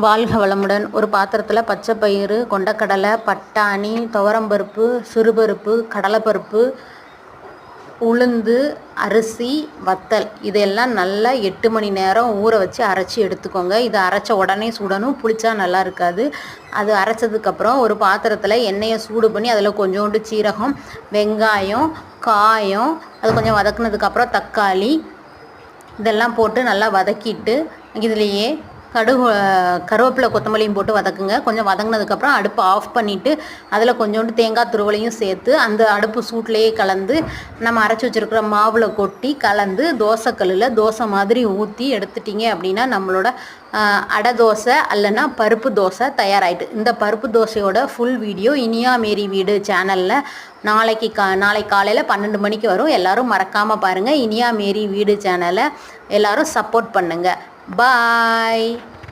வாழ்க வளமுடன். ஒரு பாத்திரத்தில் பச்சை பயிறு, கொண்டக்கடலை, பட்டாணி, துவரம்பருப்பு, சிறுபருப்பு, கடலைப்பருப்பு, உளுந்து, அரிசி, வத்தல் இதெல்லாம் நல்லா 8 மணி நேரம் ஊற வச்சு அரைச்சி எடுத்துக்கோங்க. இதை அரைச்ச உடனே சுடணும், புளிச்சா நல்லா இருக்காது. அது அரைச்சதுக்கப்புறம் ஒரு பாத்திரத்தில் எண்ணெயை சூடு பண்ணி அதில் கொஞ்சோண்டு சீரகம், வெங்காயம், காயம், அது கொஞ்சம் வதக்குனதுக்கப்புறம் தக்காளி இதெல்லாம் போட்டு நல்லா வதக்கிட்டு இதுலேயே கருவேப்பிலை கொத்தமல்லியும் போட்டு வதக்குங்க. கொஞ்சம் வதங்கினதுக்கப்புறம் அடுப்பை ஆஃப் பண்ணிவிட்டு அதில் கொஞ்சோண்டு தேங்காய் துருவலையும் சேர்த்து அந்த அடுப்பு சூட்லேயே கலந்து நம்ம அரைச்சி வச்சுருக்கிற மாவில் கொட்டி கலந்து தோசைக்கல்லில் தோசை மாதிரி ஊற்றி எடுத்துட்டிங்க அப்படின்னா நம்மளோட அடை தோசை அல்லனா பருப்பு தோசை தயாராகிட்டு. இந்த பருப்பு தோசையோட ஃபுல் வீடியோ இனியா மேரி வீடு சேனலில் நாளை காலையில் 12 மணிக்கு வரும். எல்லோரும் மறக்காமல் பாருங்கள். இனியா மேரி வீடு சேனலை எல்லோரும் சப்போர்ட் பண்ணுங்கள். பாய்.